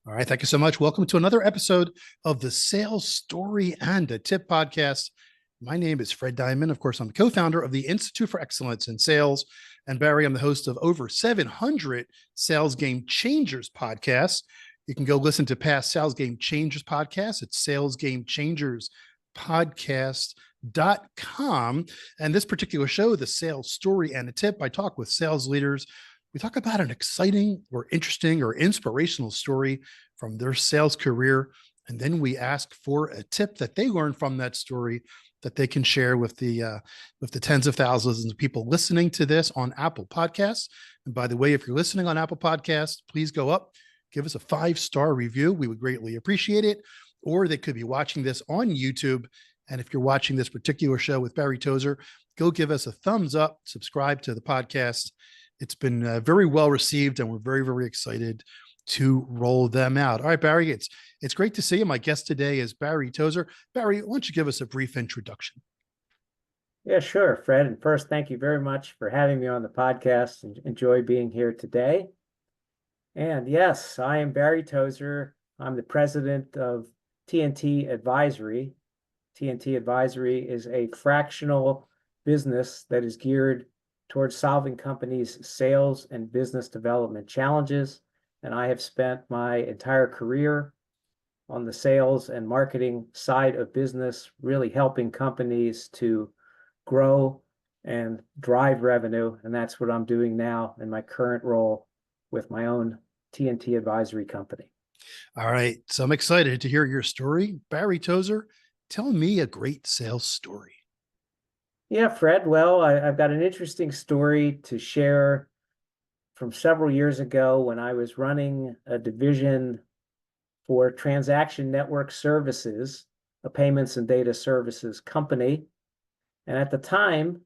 All right. Thank you so much. Welcome to another episode of the Sales Story and a Tip podcast. My name is Fred Diamond. Of course, I'm the co founder of the Institute for Excellence in Sales. And Barry, I'm the host of over 700 Sales Game Changers podcasts. You can go listen to past Sales Game Changers podcasts at salesgamechangerspodcast.com. And this particular show, the Sales Story and a Tip, I talk with sales leaders. We talk about an exciting or interesting or inspirational story from their sales career. And then we ask for a tip that they learned from that story that they can share with the tens of thousands of people listening to this on Apple Podcasts. And by the way, if you're listening on Apple Podcasts, please go up, give us a 5-star review. We would greatly appreciate it. Or they could be watching this on YouTube. And if you're watching this particular show with Barry Toser, go give us a thumbs up, subscribe to the podcast. It's been very well received, and we're very, very excited to roll them out. All right, Barry, it's great to see you. My guest today is Barry Toser. Barry, why don't you give us a brief introduction? Yeah, sure, Fred. And first, thank you very much for having me on the podcast and enjoy being here today. And yes, I am Barry Toser. I'm the president of TNT Advisory. TNT Advisory is a fractional business that is geared towards solving companies' sales and business development challenges. And I have spent my entire career on the sales and marketing side of business, really helping companies to grow and drive revenue. And that's what I'm doing now in my current role with my own TNT Advisory company. All right. So I'm excited to hear your story. Barry Toser, tell me a great sales story. Yeah, Fred. Well, I've got an interesting story to share from several years ago when I was running a division for Transaction Network Services, a payments and data services company. And at the time,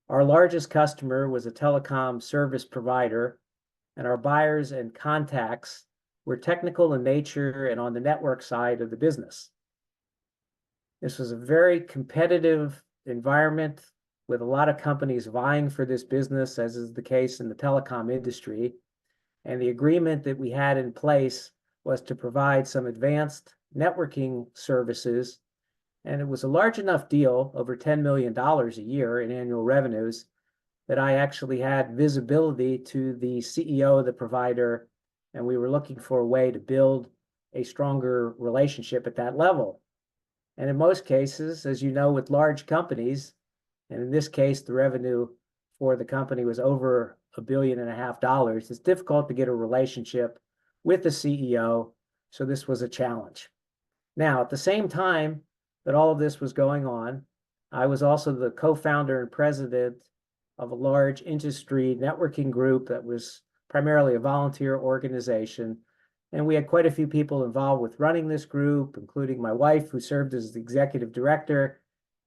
our largest customer was a telecom service provider, and our buyers and contacts were technical in nature and on the network side of the business. This was a very competitive environment with a lot of companies vying for this business, as is the case in the telecom industry. And the agreement that we had in place was to provide some advanced networking services. And it was a large enough deal, over $10 million a year in annual revenues, that I actually had visibility to the CEO of the provider. And we were looking for a way to build a stronger relationship at that level. And in most cases, as you know, with large companies, and in this case, the revenue for the company was over $1.5 billion, it's difficult to get a relationship with the CEO. So this was a challenge. Now, at the same time that all of this was going on, I was also the co-founder and president of a large industry networking group that was primarily a volunteer organization. And we had quite a few people involved with running this group, including my wife, who served as the executive director.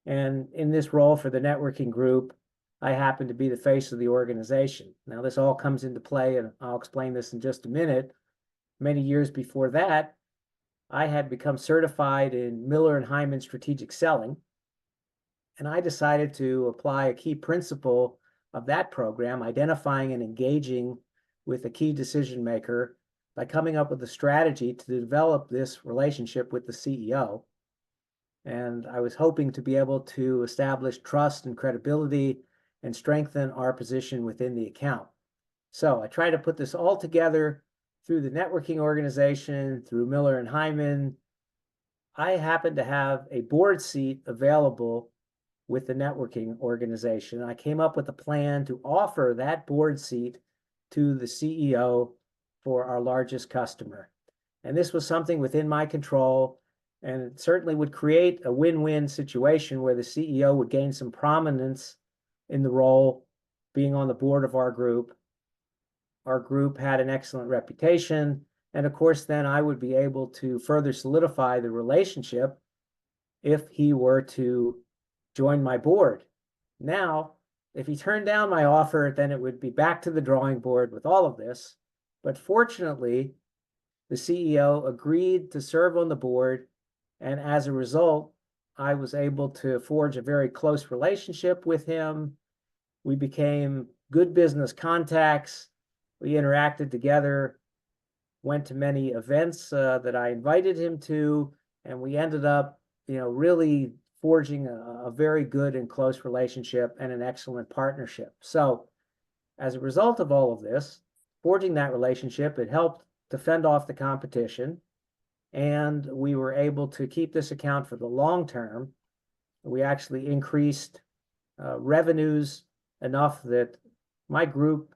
And in this role for the networking group, I happened to be the face of the organization. Now, this all comes into play, and I'll explain this in just a minute. Many years before that, I had become certified in Miller and Hyman strategic selling. And I decided to apply a key principle of that program, identifying and engaging with a key decision maker by coming up with a strategy to develop this relationship with the CEO. And I was hoping to be able to establish trust and credibility and strengthen our position within the account. So I tried to put this all together through the networking organization, through Miller and Hyman. I happened to have a board seat available with the networking organization. I came up with a plan to offer that board seat to the CEO for our largest customer. And this was something within my control, and it certainly would create a win-win situation where the CEO would gain some prominence in the role, being on the board of our group. Our group had an excellent reputation, and of course, then I would be able to further solidify the relationship if he were to join my board. Now, if he turned down my offer, then it would be back to the drawing board with all of this. But fortunately, the CEO agreed to serve on the board. And as a result, I was able to forge a very close relationship with him. We became good business contacts. We interacted together went to many events that I invited him to, and we ended up, really forging a very good and close relationship and an excellent partnership. So as a result of all of this, forging that relationship, it helped to fend off the competition, and we were able to keep this account for the long term. We actually increased revenues enough that my group,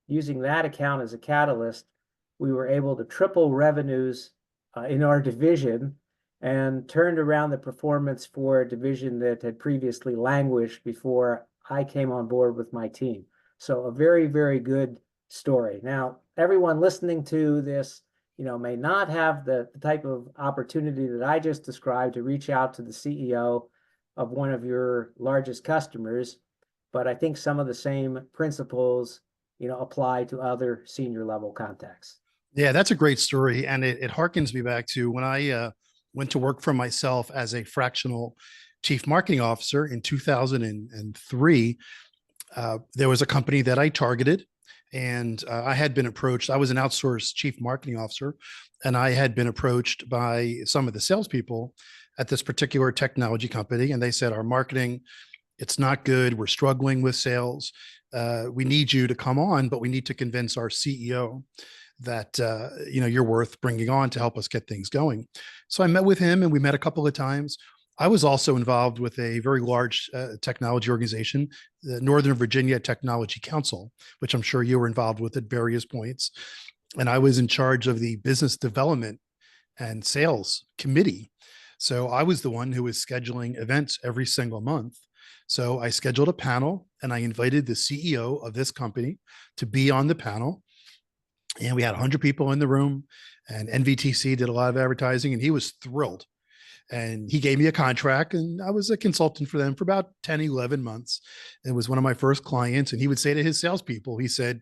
using that account as a catalyst, we were able to triple revenues in our division and turned around the performance for a division that had previously languished before I came on board with my team. So a very, very good story. Now, everyone listening to this, may not have the type of opportunity that I just described to reach out to the CEO of one of your largest customers, but I think some of the same principles, apply to other senior level contacts. Yeah, that's a great story. And it harkens me back to when I went to work for myself as a fractional chief marketing officer in 2003. There was a company that I targeted, and I had been approached. I was an outsourced chief marketing officer, and I had been approached by some of the salespeople at this particular technology company. And they said, our marketing, it's not good. We're struggling with sales. We need you to come on, but we need to convince our CEO that you're worth bringing on to help us get things going. So I met with him, and we met a couple of times. I was also involved with a very large technology organization, the Northern Virginia Technology Council, which I'm sure you were involved with at various points. And I was in charge of the business development and sales committee. So I was the one who was scheduling events every single month. So I scheduled a panel, and I invited the CEO of this company to be on the panel. And we had 100 people in the room, and NVTC did a lot of advertising, and he was thrilled. And he gave me a contract, and I was a consultant for them for about 10, 11 months. It was one of my first clients. And he would say to his salespeople, he said,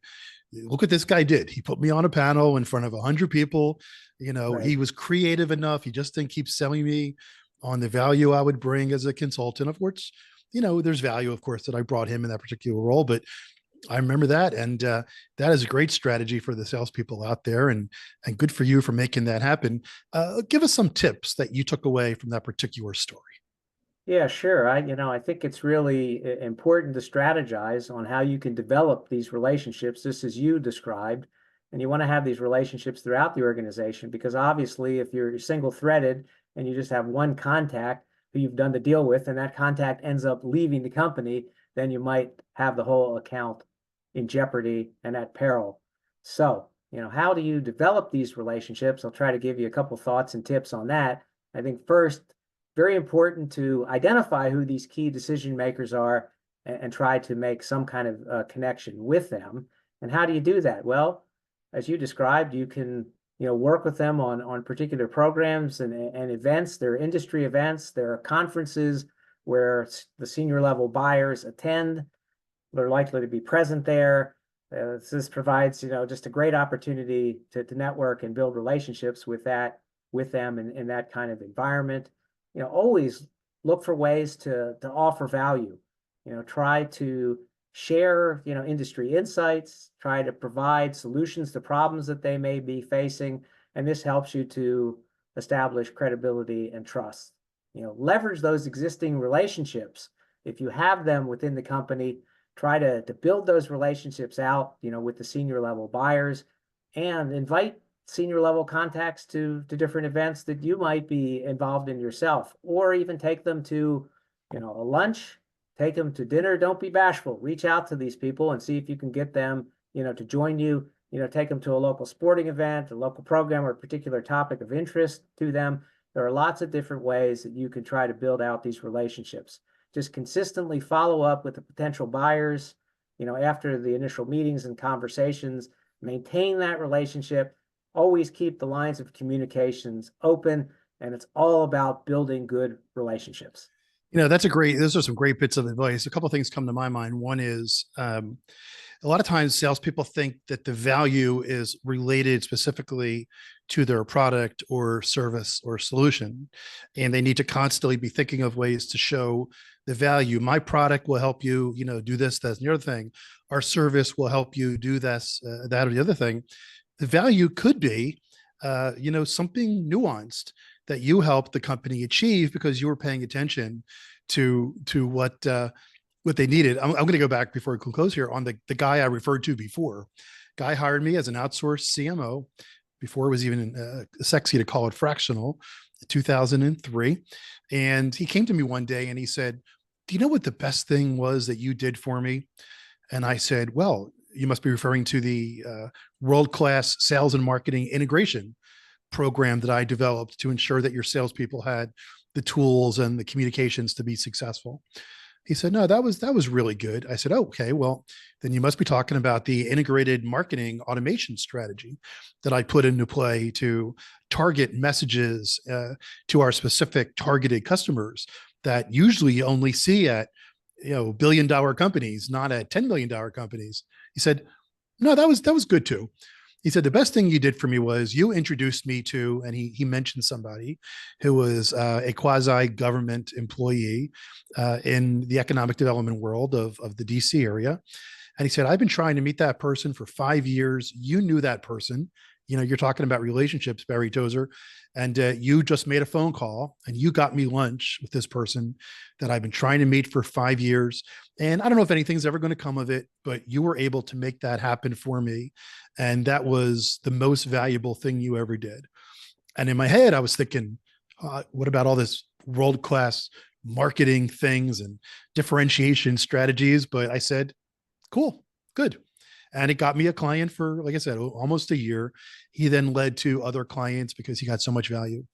look what this guy did. He put me on a panel in front of 100 people. Right. He was creative enough. He just didn't keep selling me on the value I would bring as a consultant, of course. There's value, of course, that I brought him in that particular role, but I remember that. And that is a great strategy for the salespeople out there, and good for you for making that happen. Give us some tips that you took away from that particular story. Yeah, sure. I think it's really important to strategize on how you can develop these relationships, just as you described. And you want to have these relationships throughout the organization, because obviously if you're single threaded and you just have one contact who you've done the deal with, and that contact ends up leaving the company, then you might have the whole account in jeopardy and at peril. So, how do you develop these relationships? I'll try to give you a couple thoughts and tips on that. I think first, very important to identify who these key decision makers are, and try to make some kind of connection with them. And how do you do that? Well, as you described, you can work with them on particular programs and events. There are industry events. There are conferences where the senior level buyers attend. They're likely to be present there. This provides just a great opportunity to network and build relationships with them in that kind of environment. Always look for ways to offer value. Try to share industry insights, try to provide solutions to problems that they may be facing, and this helps you to establish credibility and trust. Leverage those existing relationships. If you have them within the company, try to build those relationships out with the senior level buyers, and invite senior level contacts to different events that you might be involved in yourself, or even take them to a lunch, take them to dinner. Don't be bashful. Reach out to these people and see if you can get them to join you. Take them to a local sporting event, a local program, or a particular topic of interest to them. There are lots of different ways that you can try to build out these relationships. Just consistently follow up with the potential buyers after the initial meetings and conversations. Maintain that relationship. Always keep the lines of communications open, and it's all about building good relationships. Those are some great bits of advice. A couple of things come to my mind. One is a lot of times salespeople think that the value is related specifically to their product or service or solution, and they need to constantly be thinking of ways to show the value. My product will help you, do this, that, and the other thing. Our service will help you do this, that, or the other thing. the value could be, something nuanced that you helped the company achieve because you were paying attention to what they needed. I'm going to go back before we close here on the guy I referred to before. Guy hired me as an outsourced CMO before it was even sexy to call it fractional, 2003. And he came to me one day and he said, "Do you know what the best thing was that you did for me?" And I said, "Well, you must be referring to the world-class sales and marketing integration program that I developed to ensure that your salespeople had the tools and the communications to be successful." He said, "No, that was really good." I said, "Oh, okay, well, then you must be talking about the integrated marketing automation strategy that I put into play to target messages to our specific targeted customers that usually you only see at billion-dollar companies, not at $10 million companies." He said, "No, that was good too." He said, "The best thing you did for me was you introduced me to," and he mentioned somebody who was a quasi government employee in the economic development world of the DC area. And he said, "I've been trying to meet that person for 5 years. You knew that person. You're talking about relationships, Barry Toser, and you just made a phone call and you got me lunch with this person that I've been trying to meet for 5 years. And I don't know if anything's ever going to come of it, but you were able to make that happen for me. And that was the most valuable thing you ever did." And in my head, I was thinking, what about all this world-class marketing things and differentiation strategies? But I said, "Cool, good." And it got me a client for, like I said, almost a year. He then led to other clients because he got so much value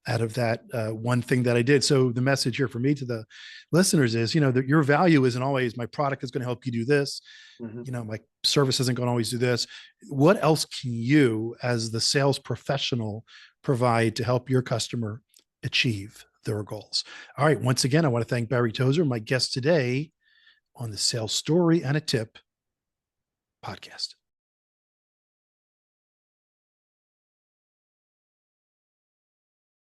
out of that one thing that I did. So the message here for me to the listeners is, that your value isn't always my product is going to help you do this. Mhm. My service isn't going to always do this. What else can you, as the sales professional, provide to help your customer achieve their goals? All right. Once again, I want to thank Barry Toser, my guest today on the Sales Story and a Tip podcast.